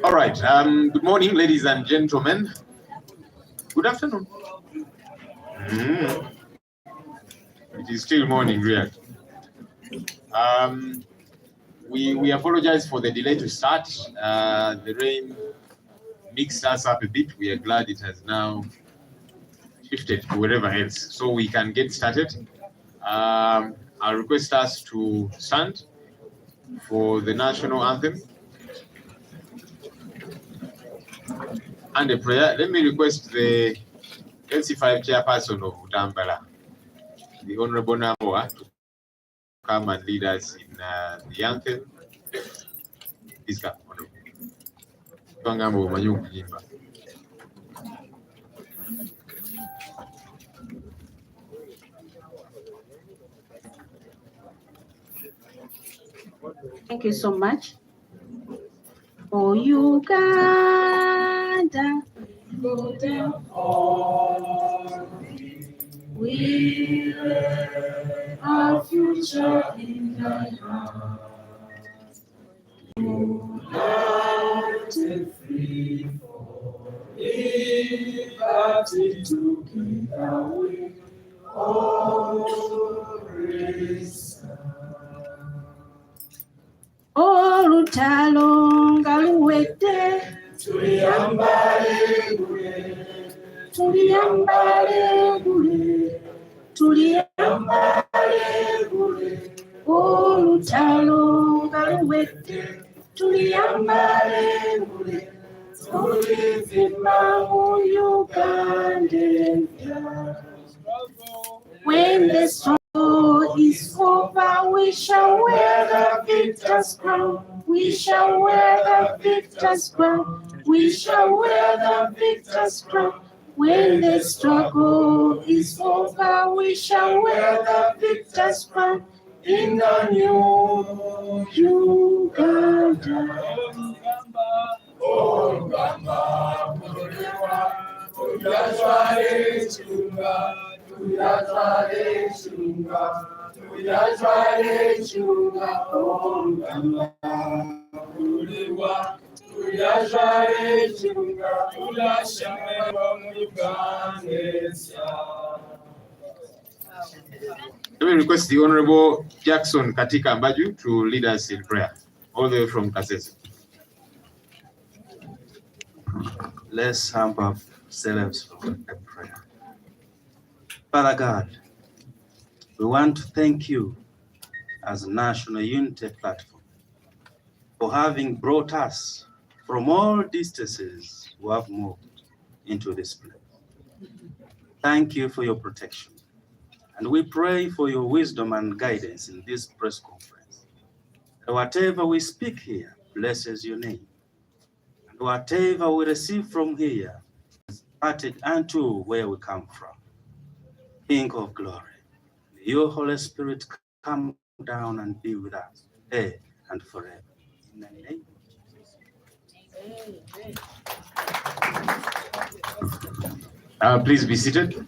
All right. Good morning, ladies and gentlemen. Good afternoon. It is still morning, really. We apologize for the delay to start. The rain mixed us up a bit. We are glad it has now shifted to wherever else, so we can get started. I'll request us to stand for the national anthem and a prayer. Let me request the LC5 chairperson of Utambala, the Honorable Namoa, to come and lead us in the anthem. Please come, Honorable. Thank you so much. For Uganda, we lay our future in thy hands. United, free for liberty to keep away all race. Olutalo ngaluwedde tuliyambale gule olutalo ngaluwedde tuliyambale gule tulivimba mu Uganda. When the struggle is over, we shall wear the victor's crown. We shall wear the victor's crown. We shall wear the victor's crown. When the struggle is over, we shall wear the victor's crown in the new Uganda. Oh, Bamba, Let me request the Honorable Jackson Katika Mbaju to lead us in prayer, all the way from Kasese. Let's humble ourselves for a prayer. Father God, we want to thank you as a National Unity Platform for having brought us from all distances who have moved into this place. Thank you for your protection. And we pray for your wisdom and guidance in this press conference. And whatever we speak here blesses your name. And whatever we receive from here is parted unto where we come from. King of glory, may your Holy Spirit come down and be with us today and forever. In the name of Jesus. Please be seated.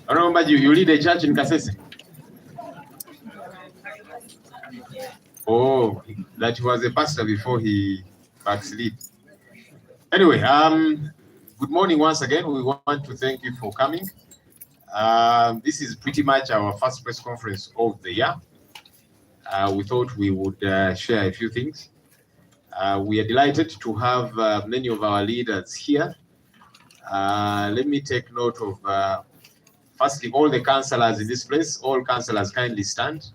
Honorable, you lead a church in Kasese? Oh, that he was a pastor before he backslid. Anyway, good morning once again. We want to thank you for coming. This is pretty much our first press conference of the year. We thought we would share a few things. We are delighted to have many of our leaders here. Let me take note of, firstly, all the councillors in this place. All councillors kindly stand.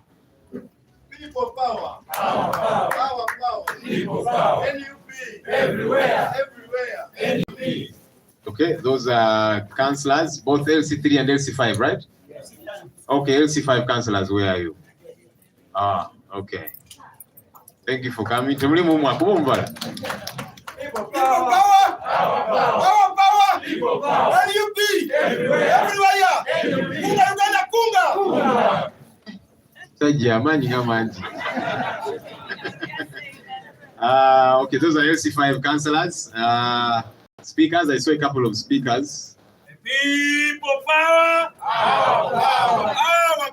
People power. Power, power. Power, power. People power. NUP. Everywhere. Everywhere. NUP. Okay, those are councillors, both LC3 and LC5, right? Yes. Okay, LC5 councillors, where are you? Ah, okay. Thank you for coming. People power. People power. Power, power. People power. NUP. Everywhere. Everywhere. NUP. Kunga. Okay, those are LC5 councillors. Speakers, I saw a couple of speakers. People power. Power, power. Power,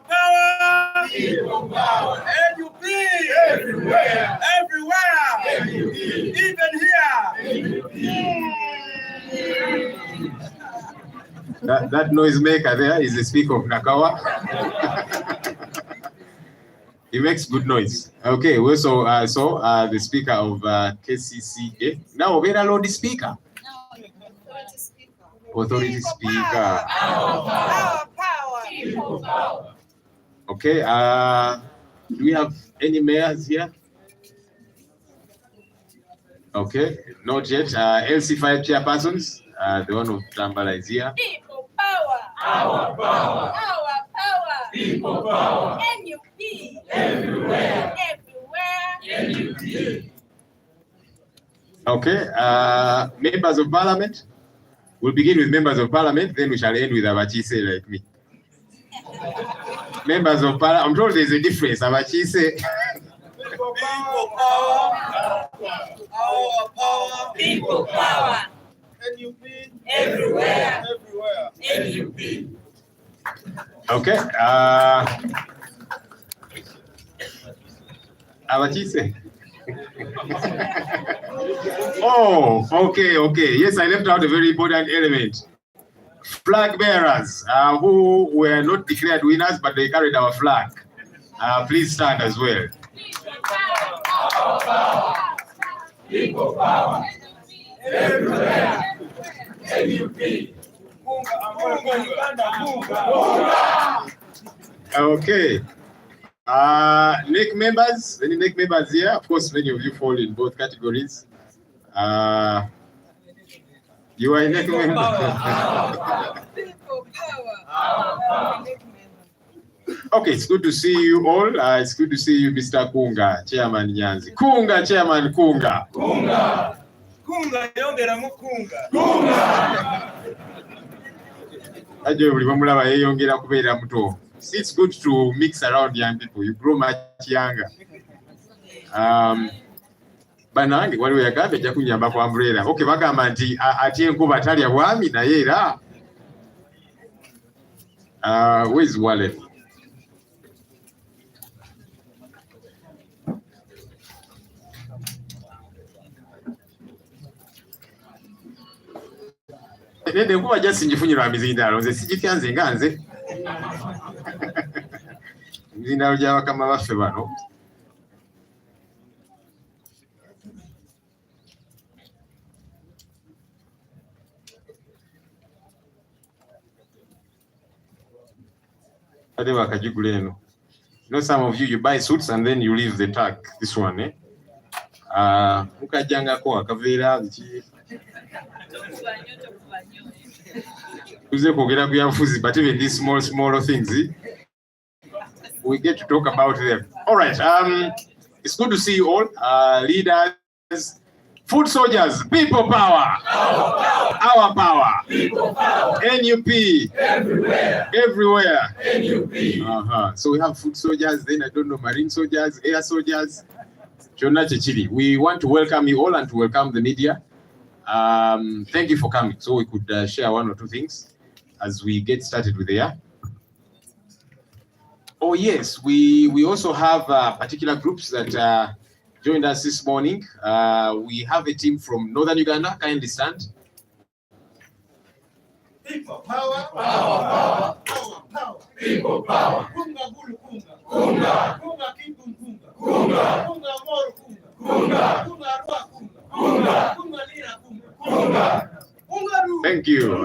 People power. NUP. Everywhere. Everywhere. Even here. That noisemaker there is the speaker of Nakawa. He makes good noise. Okay, we also saw the speaker of KCCA. Now, we're a loud speaker. Authority speaker. Our power. People power. Okay, do we have any mayors here? Okay, not yet. LC5 chairpersons, the one of Tambala is here. People power. Our power. Our power. People power. NUP. Everywhere. Everywhere. NUP. Okay, members of parliament. We'll begin with members of parliament, then we shall end with Abachise like me. Members of parliament, I'm told there's a difference. Abachise. People power. Our power. People power. NUP. Everywhere. Everywhere. NUP. Okay, Abachise. Oh, okay. Yes, I left out a very important element. Flag bearers who were not declared winners, but they carried our flag. Please stand as well. People power. Everywhere. NUP. Okay. NEC members, any NEC members here? Of course, many of you fall in both categories. You are a NEC member. People power. Okay, it's good to see you all. It's good to see you, Mr. Kunga, Chairman Nyanzi. Kunga, Chairman Kunga. Kunga. Kunga yongera mukunga. Kunga. Aje buli bamulaba yeyongera kubeera muto. It's good to mix around young people. You grow much younger. Banange waliwo yagambye ajja kunyamba ku umbrella. Okay, bagamba nti ati enkuba talya bwami naye era. Where's Wallet? Nende enkuba jasinjifunyirwa mizindaalo nze sijitya nze nga nze. Mizindaalo gya bakama baffe bano. Ate bakagigula eno. You know, some of you buy suits and then you leave the tag. This one, eh? Mukajjangako akaveera biki. Tuze kwogera ku byabufuzi, but even these small things, we get to talk about them. All right. It's good to see you all, leaders, foot soldiers, people power, our power, People power. NUP, Everywhere. everywhere. NUP. So we have foot soldiers, then I don't know, marine soldiers, air soldiers. We want to welcome you all and to welcome the media. Thank you for coming. So we could share one or two things as we get started with the year. Oh yes, we also have particular groups that joined us this morning. We have a team from Northern Uganda. Kindly stand. People power. Power. People power. Kunga gulu kunga. Kunga. Kunga kimpum kunga. Kunga. Kunga moro kunga. Kunga. Kunga arwa kunga. Kunga. Kunga lira kunga. Kunga. Kunga ru. Thank you.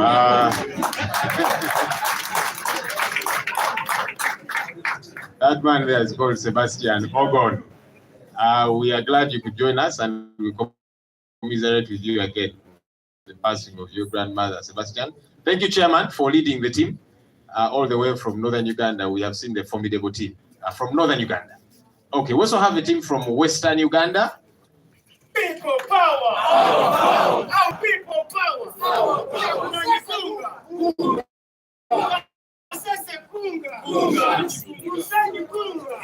That man there is called Sebastian Ogon. We are glad you could join us and we commiserate with you again the passing of your grandmother, Sebastian. Thank you, Chairman, for leading the team all the way from Northern Uganda. We have seen the formidable team from Northern Uganda. Okay, we also have a team from Western Uganda. People power. Power. Our people power. Kunga ni kunga. Kunga sese kunga. Kunga. Kusanyi kunga.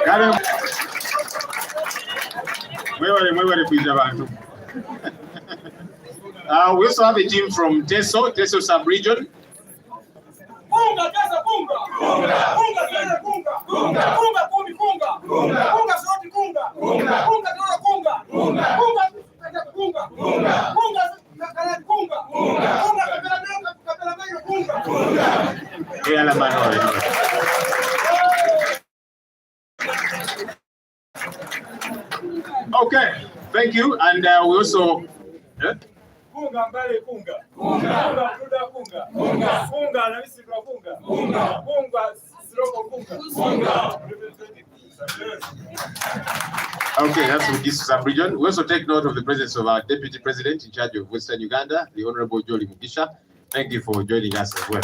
Kale mwewale kuija bantu. We also have a team from Teso sub-region. Bunga, Gaza, bunga. Bunga, Gaza, bunga. Bunga, Kumi, bunga. Bunga, Soroti, bunga. Bunga, Dora, bunga. Bunga, Gaza, bunga. Bunga, Kakala, bunga. Bunga, Kakala, bunga. Okay, thank you. And we also... Bunga, mbale, bunga. Bunga, duda, bunga. Bunga, bunga, na misikwa, bunga. Bunga, bunga, siroko, bunga. Bunga. Okay, that's with this sub-region. We also take note of the presence of our Deputy President in charge of Western Uganda, the Honorable Jolly Mugisha. Thank you for joining us as well.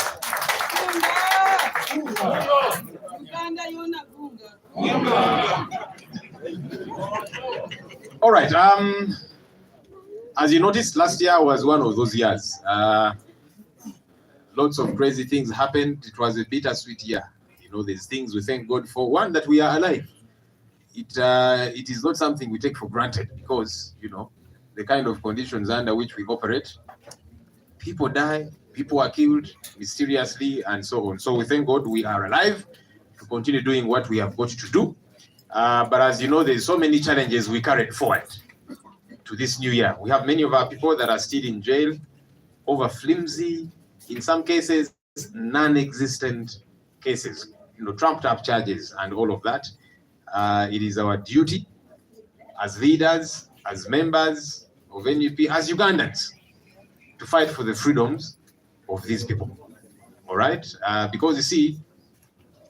All right. As you noticed, last year was one of those years. Lots of crazy things happened. It was a bittersweet year. You know, there's things we thank God for. One, that we are alive. It is not something we take for granted because, you know, the kind of conditions under which we operate, people die, people are killed mysteriously, and so on. So we thank God we are alive to continue doing what we have got to do. But as you know, there's so many challenges we carried forward to this new year. We have many of our people that are still in jail over flimsy, in some cases, non-existent cases, you know, trumped up charges and all of that. It is our duty as leaders, as members of NUP, as Ugandans, to fight for the freedoms of these people. All right? Because you see,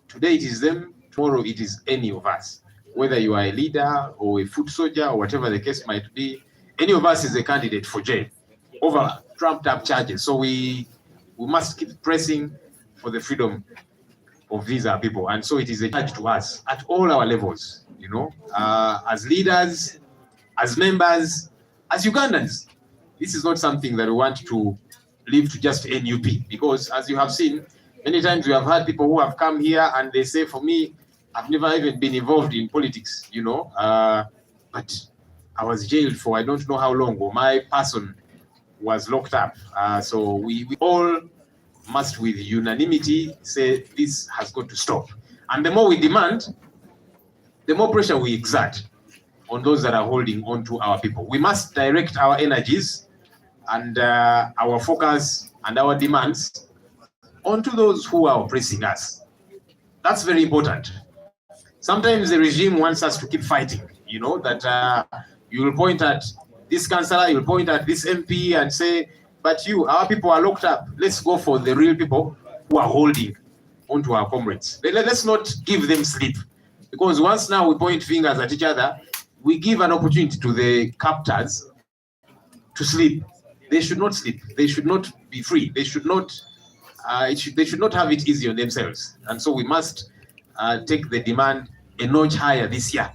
today it is them, tomorrow it is any of us. Whether you are a leader or a foot soldier or whatever the case might be, any of us is a candidate for jail over trumped up charges. So we must keep pressing for the freedom of these people. And so it is a charge to us at all our levels, you know, as leaders, as members, as Ugandans. This is not something that we want to leave to just NUP, because as you have seen, many times we have had people who have come here and they say, for me, I've never even been involved in politics, you know, but I was jailed for I don't know how long, or my person was locked up. So we all must with unanimity say this has got to stop. And the more we demand, the more pressure we exert on those that are holding on to our people. We must direct our energies and our focus and our demands onto those who are oppressing us. That's very important. Sometimes the regime wants us to keep fighting, you know, that you will point at this councillor, you'll point at this MP and say, but our people are locked up. Let's go for the real people who are holding onto our comrades. Let's not give them sleep. Because once now we point fingers at each other, we give an opportunity to the captors to sleep. They should not sleep. They should not be free. They should not. They should not have it easy on themselves. And so we must take the demand a notch higher this year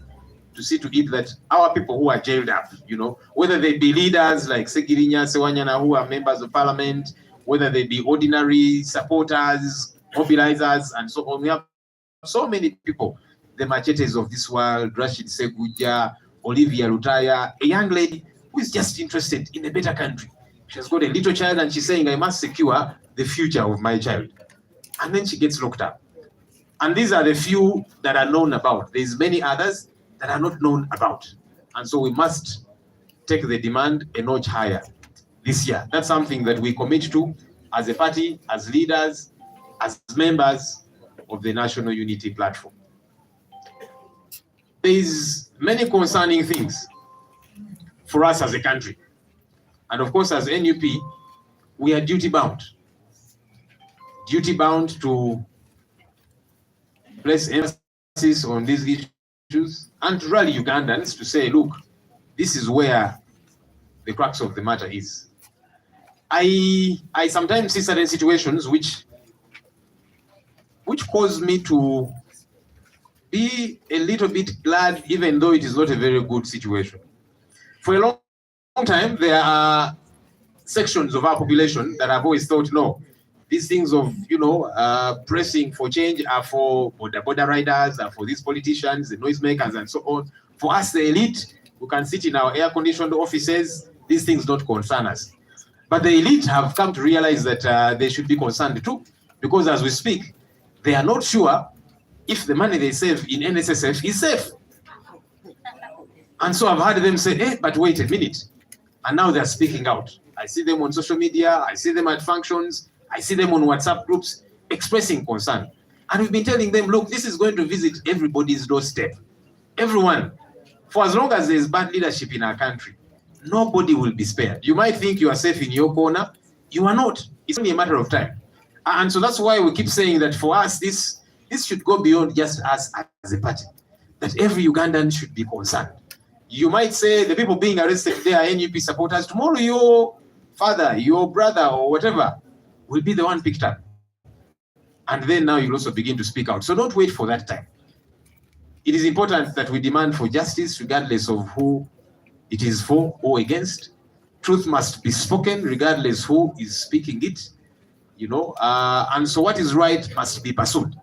to see to it that our people who are jailed up, you know, whether they be leaders like Segirinya, Sewanyana, who are members of parliament, whether they be ordinary supporters, mobilizers, and so on. We have so many people, the machetes of this world, Rashid Seguja, Olivia Lutaya, a young lady who is just interested in a better country. She has got a little child and she's saying, I must secure the future of my child. And then she gets locked up. And these are the few that are known about. There's many others that are not known about. And so we must take the demand a notch higher this year. That's something that we commit to as a party, as leaders, as members of the National Unity Platform. There's many concerning things for us as a country. And of course, as NUP, we are duty-bound. Duty-bound to place emphasis on these issues and to rally Ugandans to say, look, this is where the crux of the matter is. I sometimes see certain situations which cause me to be a little bit glad, even though it is not a very good situation. For a long time, there are sections of our population that have always thought, no, these things of, you know, pressing for change are for border riders, are for these politicians, the noisemakers, and so on. For us, the elite, who can sit in our air-conditioned offices, these things don't concern us. But the elite have come to realize that they should be concerned too, because as we speak, they are not sure if the money they save in NSSF is safe. And so I've heard them say, hey, but wait a minute. And now they're speaking out. I see them on social media, I see them at functions, I see them on WhatsApp groups expressing concern. And we've been telling them, look, this is going to visit everybody's doorstep. Everyone. For as long as there's bad leadership in our country, nobody will be spared. You might think you are safe in your corner. You are not. It's only a matter of time. And so that's why we keep saying that for us, this should go beyond just us as a party. That every Ugandan should be concerned. You might say the people being arrested, they are NUP supporters. Tomorrow your father, your brother, or whatever will be the one picked up. And then now you'll also begin to speak out. So don't wait for that time. It is important that we demand for justice regardless of who it is for or against. Truth must be spoken regardless who is speaking it, and so what is right must be pursued.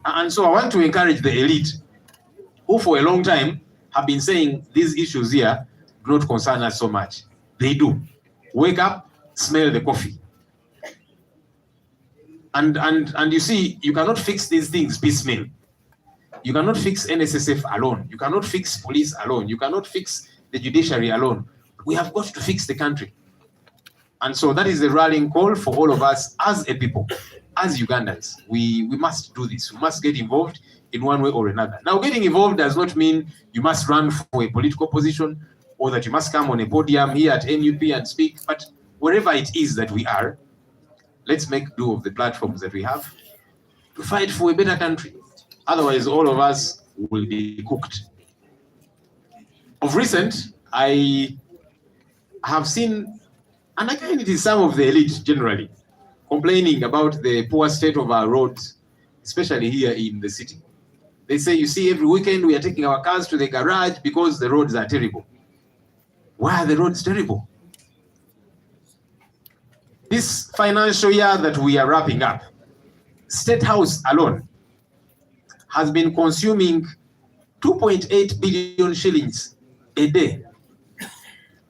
And so I want to encourage the elite who for a long time have been saying these issues here do not concern us so much. They do. Wake up, smell the coffee. And you see, you cannot fix these things piecemeal. You cannot fix NSSF alone. You cannot fix police alone. You cannot fix the judiciary alone. We have got to fix the country. And so that is the rallying call for all of us as a people, as Ugandans. We must do this. We must get involved in one way or another. Now, getting involved does not mean you must run for a political position or that you must come on a podium here at NUP and speak. But wherever it is that we are, let's make do of the platforms that we have to fight for a better country. Otherwise, all of us will be cooked. Of recent, I have seen, and again, it is some of the elite generally, complaining about the poor state of our roads, especially here in the city. They say, you see, every weekend we are taking our cars to the garage because the roads are terrible. Why are the roads terrible? This financial year that we are wrapping up, State House alone has been consuming 2.8 billion shillings a day,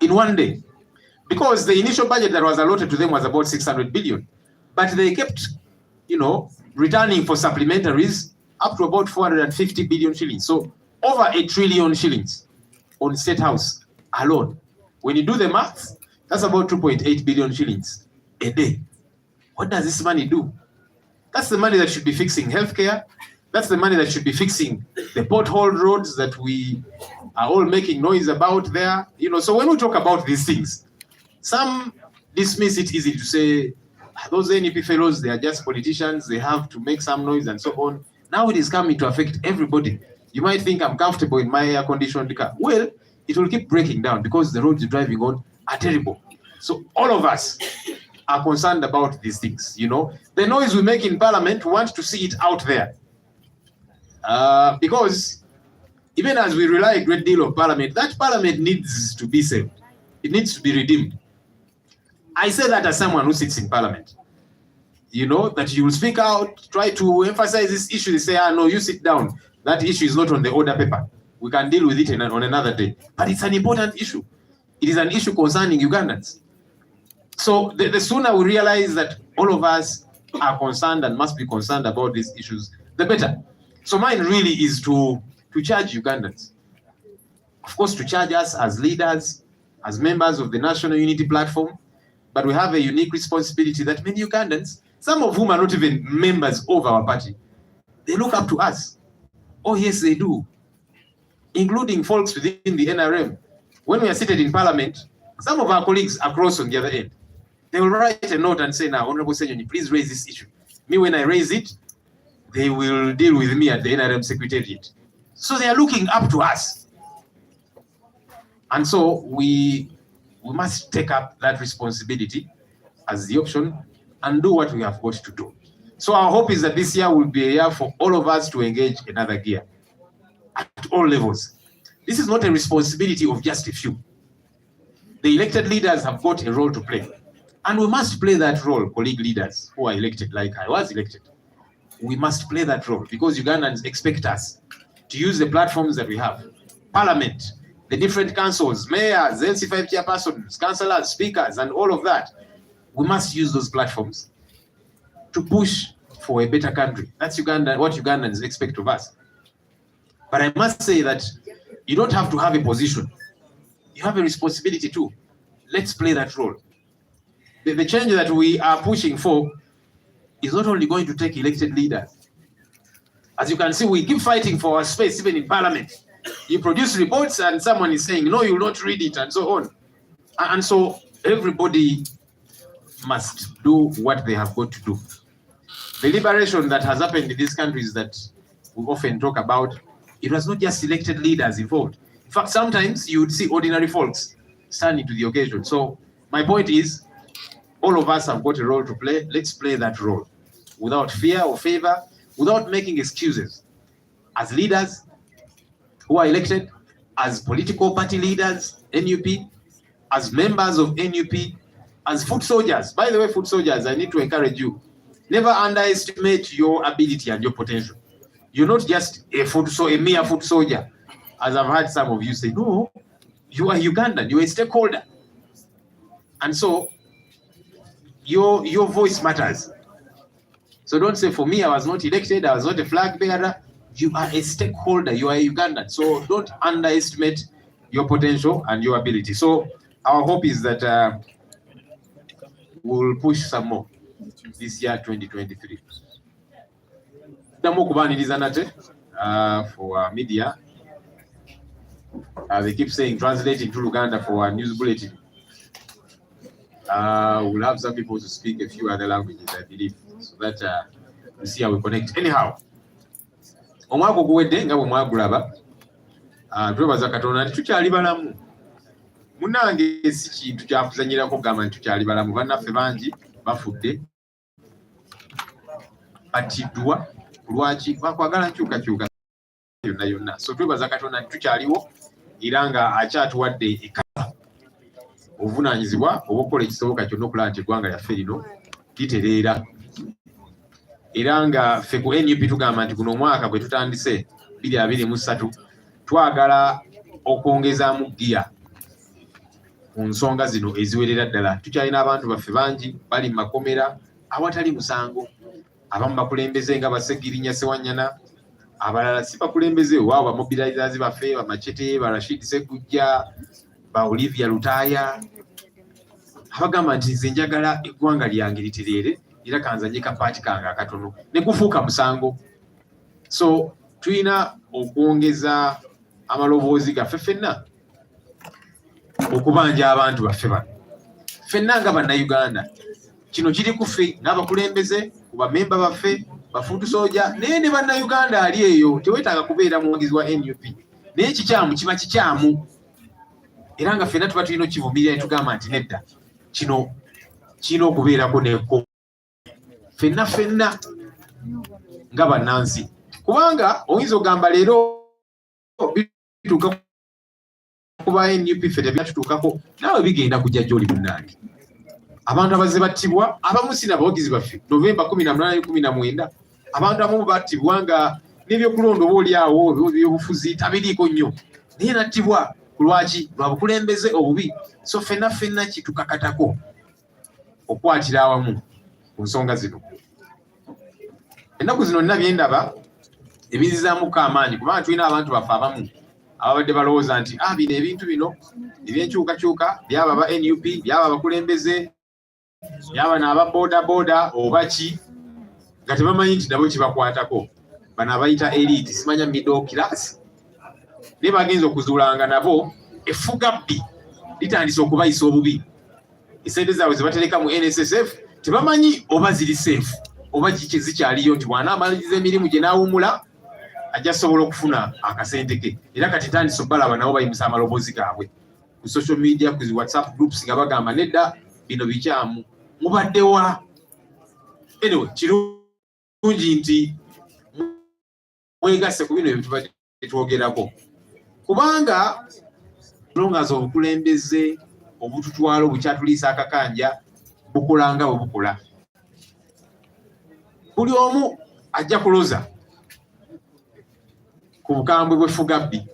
in one day. Because the initial budget that was allotted to them was about 600 billion. But they kept, returning for supplementaries up to about 450 billion shillings. So over 1 trillion shillings on State House alone. When you do the math, that's about 2.8 billion shillings a day. What does this money do? That's the money that should be fixing healthcare. That's the money that should be fixing the pothole roads that we are all making noise about there. So when we talk about these things, some dismiss it easy to say, those NEP fellows, they are just politicians, they have to make some noise and so on. Now it is coming to affect everybody. You might think I'm comfortable in my air-conditioned car. Well, it will keep breaking down because the roads you're driving on are terrible. So all of us are concerned about these things, The noise we make in Parliament, we want to see it out there. Because even as we rely a great deal on Parliament, that Parliament needs to be saved. It needs to be redeemed. I say that as someone who sits in Parliament. That you will speak out, try to emphasize this issue. They say, no, you sit down. That issue is not on the order paper. We can deal with it on another day. But it's an important issue. It is an issue concerning Ugandans. So the sooner we realize that all of us are concerned and must be concerned about these issues, the better. So mine really is to charge Ugandans. Of course, to charge us as leaders, as members of the National Unity Platform, but we have a unique responsibility that many Ugandans, some of whom are not even members of our party, they look up to us. Oh yes, they do. Including folks within the NRM. When we are seated in Parliament, some of our colleagues across on the other end, they will write a note and say, now, Honorable Senyonyi, please raise this issue. Me, when I raise it, they will deal with me at the NRM Secretariat. So they are looking up to us. And so we must take up that responsibility as the option and do what we have got to do. So our hope is that this year will be a year for all of us to engage another gear at all levels. This is not a responsibility of just a few. The elected leaders have got a role to play. And we must play that role, colleague leaders who are elected, like I was elected. We must play that role because Ugandans expect us to use the platforms that we have. Parliament, the different councils, mayors, NC5 chairpersons, councillors, speakers, and all of that. We must use those platforms to push for a better country. That's Uganda, what Ugandans expect of us. But I must say that you don't have to have a position. You have a responsibility too. Let's play that role. The change that we are pushing for is not only going to take elected leaders. As you can see, we keep fighting for our space, even in parliament. You produce reports and someone is saying, no, you will not read it, and so on. And so everybody must do what they have got to do. The liberation that has happened in these countries that we often talk about, it was not just elected leaders involved. In fact, sometimes you would see ordinary folks standing to the occasion. So my point is, all of us have got a role to play. Let's play that role without fear or favor, without making excuses. As leaders who are elected, as political party leaders, NUP, as members of NUP, as foot soldiers. By the way, foot soldiers, I need to encourage you. Never underestimate your ability and your potential. You're not just a mere foot soldier. As I've heard some of you say, no, you are Ugandan, you're a stakeholder. And so your voice matters. So don't say, for me, I was not elected, I was not a flag bearer. You are a stakeholder, you are a Ugandan. So don't underestimate your potential and your ability. So our hope is that we'll push some more this year, 2023. For media, they keep saying translating to Uganda for a news bulletin. We'll have some people to speak a few other languages, I believe, so that we see how we connect. Anyhow, omwaka oguwedde nga bwe mwagulaba, twebaza Katonda nti tukyali balamu. Munange si kintu kyakuzanyirako kugamba nti tukyali balamu. Bannaffe bangi bafudde, batiddwa. Lwaki? Bakwagala nkyukakyuka yonna yonna. So twebaza Katonda nti tukyaliwo era nga akyatuwadde ekaba obuvunaanyizibwa obw'okukola ekisoboka kyonna okulaba nti eggwanga lyaffe lino litereera. Era nga ffe ku NUP tugamba nti guno omwaka gwe tutandise 2023 twagala okwongezaamu giya ku nsonga zino eziwerera ddala. Tukyalina abantu baffe bangi bali mu makomera awatali musango. Abamu bakulembeze nga Basegirinya Sewanyana, abalala si bakulembeze waabo bamobilizers baffe, Bamachete, Rashid Segujja, ba Olivia Lutaya, abagamba nti nze njagala eggwanga lyange litereere era kanzanye kapaati kange akatono ne kufuuka musango. So tulina okwongeza amaloboozi gaffe ffenna okubanja abantu baffe bano. Ffenna nga bannayuganda, kino kiri ku ffe n'abakulembeze, ku bamemba baffe, bafuutu soja, naye ne bannayuganda ali eyo. Teweetaaga kubeera muwagizi wa NUP, naye kikyamu kiba kikyamu. Era nga ffenna tuba tulina okivumirira ne tugamba nti nedda, kino kirina okubeerako n'ekko ffenna nga bannansi. Kubanga oyinza ogamba leero bituuka kuba NUP ffe tebyatutuukako, naawe bigenda kujja gy'oli munnange. Abantu abazze battibwa, abamu si n'abawagizi baffe. Novemba 18, 19, abantu abamu battibwa nga n'ebyokulonda oba oli awo ebyobufuzi tabiriiko nnyo, naye nattibwa ku lwaki? Lwa bukulembeze obubi. So ffenna kitukakatako okwatira awamu ku nsonga zino. Ennaku zino nina bye ndaba ebinzizaamuko amaanyi, kubanga tulina abantu baffe abamu ababadde balowooza nti bino ebintu bino ebyenkyukakyuka byaba aba NUP, byaba abakulembeze, byaba n'aba boda oba ki, nga tebamanyi nti nabo kibakwatako. Bano abayita elite, simanya middle class, ne bagenza okuzuulanga nabo effugabbi litandise okubayisa obubi. Esente zaabwe zebatereka mu NSSF tebamanyi oba ziri safe oba zikyaliyo, nti bw'anaamaliriza emirimu gye n'awumula ajja sobola okufuna akasente ke. Era kati tandise obalaba nabo bayimusa amaloboozi gaabwe ku social media, ku WhatsApp groups nga bagamba nedda bino bikyamu, mubaddewa. Anyway, kirungi nti mwegasse ku bino ebitubadde twogerako, kubanga bulongaza obukulembeze obututwala obukyatuliisa akakanja bukola nga bwe bukola. Buli omu ajja kuloza ku bukambwe bw'effugabbi.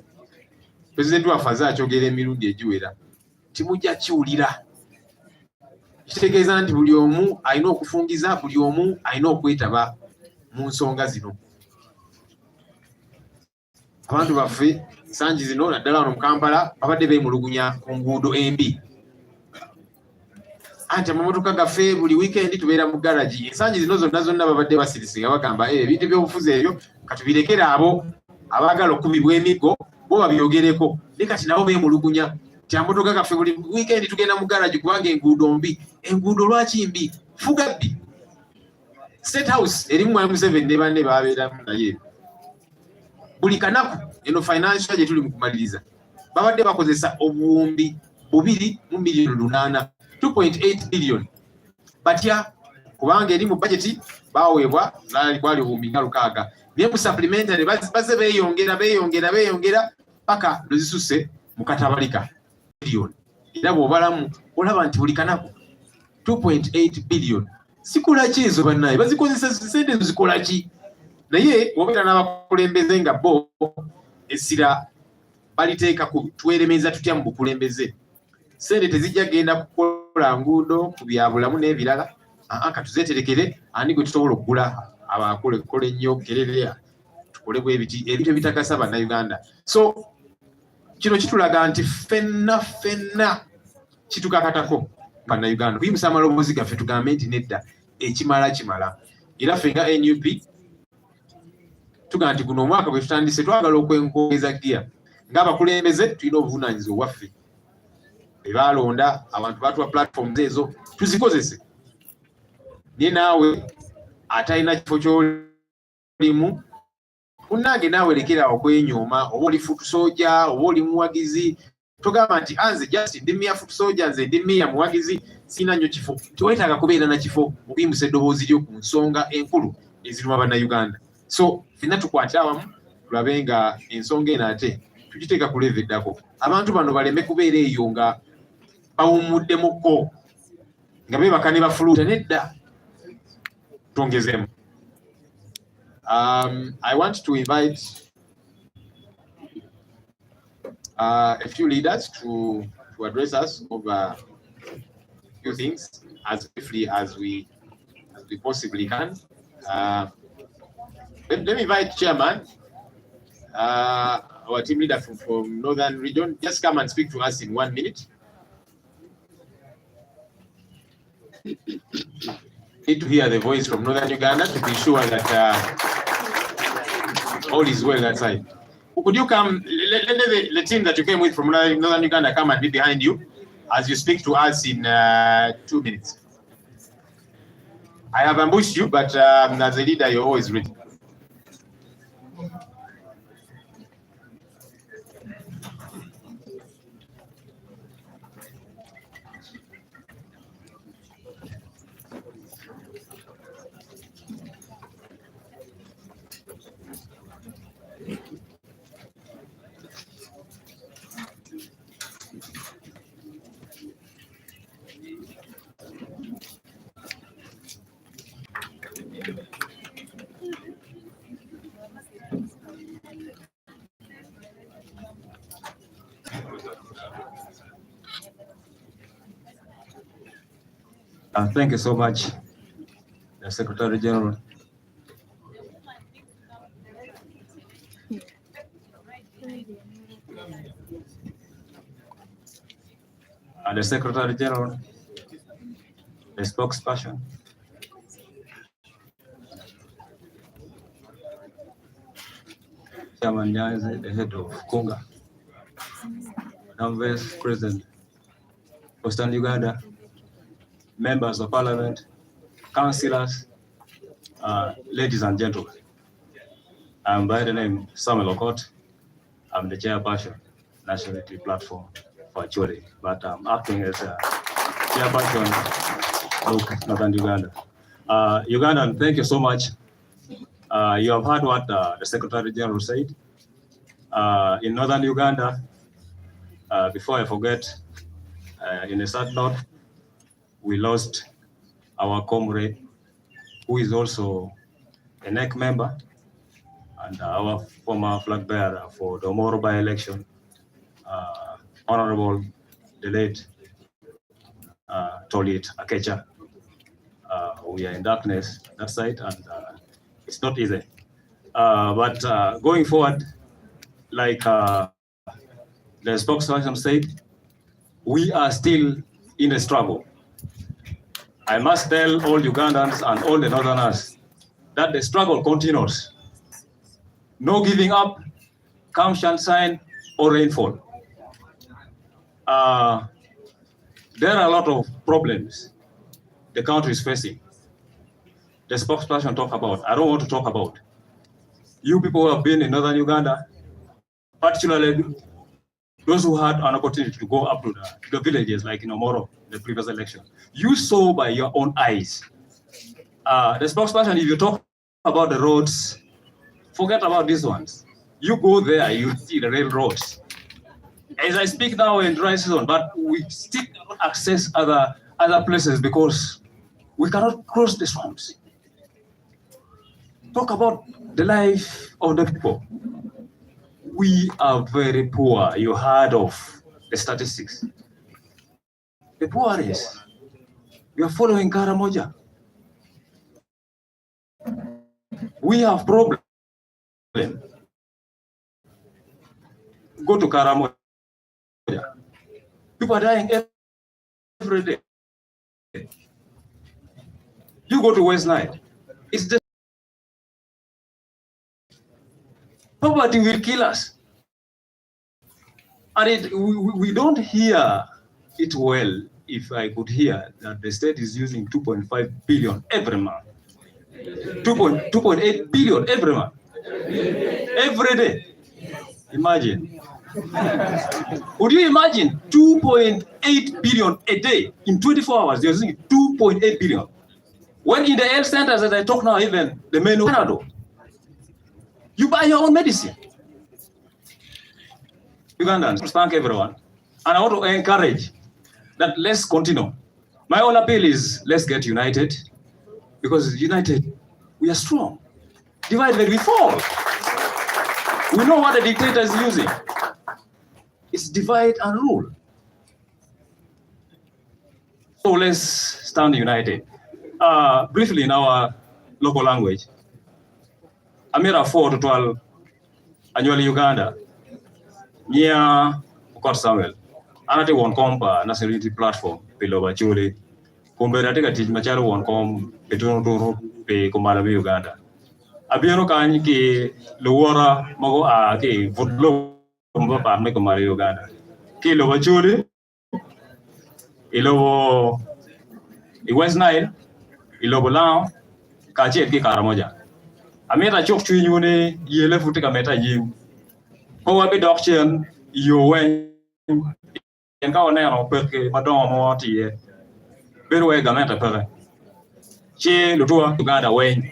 Pulezidenti waffe akyogera emirundi egiwera timujja kiwulira. Kitegeeza nti buli omu alina okufungiza, buli omu alina okwetaba mu nsonga zino. Abantu baffe sanji zino naddala wano mu Kampala babadde beemulugunya ku nguudo embi. Anti amamotoka gaffe buli weekend tubeera mu garagi. Ensangi zino zonna babadde basirise nga bagamba ebintu by'obufuzi ebyo katubirekere abo abaagala okubibwa emiggo bo babyogereko. Ne kati nabo beemulugunya nti amamotoka gaffe buli weekend tugenda mu garagi kubanga enguudo mbi. Enguudo lwaki mbi? Fuga bbi. State House erimu Museveni ne banne babeeramu naye. Buli kanaku eno financial gye tuli mu kumaliriza babadde bakozesa obuwumbi 2 milioni 8, 2.8 billion. Batya kubanga eri mu budget baweebwa kwali obuwumbi 600. Naye mu supplementary baze beeyongera paka luzisuse mu katabalika billion. Era bw'obalamu olaba nti buli kanaku 2.8 billion. Sikola ki ezo bannaye? Bazikozesa sente zikola ki? Naye obeera n'abakulembeze nga bo essira baliteeka ku tweremeeza tutya mu bukulembeze. Sente tezijja genda kukola nguudo ku byabulamu n'ebirala. Katuzeeterekere ani gwe tusobola okugula abakola ennyo kerereya tukole bwe ebintu ebitakasa bannayuganda. So kino kitulaga nti ffenna kitukakatako bannayuganda kuyimusa amaloboozi gaffe tugambe nti nedda ekimala. Era ffe nga NUP tuga nti guno omwaka bwe tutandise twagala okwenkongeza giya ng'abakulembeze tulina obuvunaanyizibwa bwaffe be baalonda abantu batuwa platforms ezo tuzikozese. Naye naawe atalina kifo ky'olimu munnange naawe lekera okwenyooma, oba oli foot soldier oba oli muwagizi. Togamba nti anze just ndi mmya foot soldier, nze ndi mmya muwagizi sina nnyo kifo. Teweetaaga kubeera na kifo mu kuyimusa eddoboozi lyo ku nsonga enkulu eziruma bannayuganda. So ffenna tukwate awamu tulabe nga ensonga eno ate tugiteeka ku level eddako. Abantu bano baleme kubeera eyo nga bawumuddemukko nga beebaka ne bafuluuta nedda. Tongezemu. I want to invite a few leaders to address us over a few things as briefly as we possibly can. Let me invite Chairman, our team leader from Northern Region. Just come and speak to us in 1 minute. Need to hear the voice from Northern Uganda to be sure that all is well that side. Could you come, let the team that you came with from Northern Uganda come and be behind you as you speak to us in 2 minutes. I have ambushed you, but as a leader, you're always ready. Thank you so much, the Secretary General. And the Secretary General, the spokesperson, Chairman Nyanzi, the head of Kunga, Madam Vice President, Western Uganda, members of Parliament, councillors, ladies and gentlemen. I'm by the name Samuel Okot. I'm the chairperson, National Unity Platform for Chole, but I'm acting as a chairperson of Northern Uganda. Ugandan, thank you so much. You have heard what the Secretary General said. In Northern Uganda, before I forget, in a sad note, we lost our comrade, who is also a NEC member and our former flag bearer for the Moro by-election Honorable the late Tolit Akecha. We are in darkness that side, and it's not easy. But going forward, like the spokesperson said, we are still in a struggle. I must tell all Ugandans and all the Northerners that the struggle continues. No giving up, come sunshine or rainfall. There are a lot of problems the country is facing. The spokesperson talk about, I don't want to talk about. You people who have been in Northern Uganda, particularly those who had an opportunity to go up to the villages like in Omoro, the previous election, you saw by your own eyes. The spokesperson, if you talk about the roads, forget about these ones. You go there, you see the railroads. As I speak now in dry season, but we still cannot access other places because we cannot cross the swamps. Talk about the life of the people. We are very poor. You heard of the statistics. The poorest. We are following Karamoja. We have problems. Go to Karamoja. People are dying every day. You go to West Nile. It's just poverty will kill us. And we don't hear it well. If I could hear that the state is using 2.5 billion every month. 2.8 billion every month. Every day. Imagine. Would you imagine 2.8 billion a day in 24 hours? They're using 2.8 billion. When in the health centers, as I talk now, even the menu Panadol, you buy your own medicine. Ugandans, thank everyone. And I want to encourage that let's continue. My own appeal is let's get united, because united, we are strong. Divided, we fall. We know what the dictator is using. It's divide and rule. So let's stand united. Briefly in our local language, Amira 4 to 12, annually Uganda, near Port Samuel, anate won kompa national unity platform below Bachuli, kumbera teka tij macharo won kom betuno pe kumala be Uganda. Abiero kanyi ki luora mago a ki vudlo kumba pa me kumala Uganda. Ki lo Bachuli, ilo West Nile, ilo Bolao, kachi ki Karamoja. Ameta chok chui nyune yele futika meta yim. Ko abi doctor yo wen en ka ona ro perke madon mo tie beru e gameta pere che lutua Uganda wen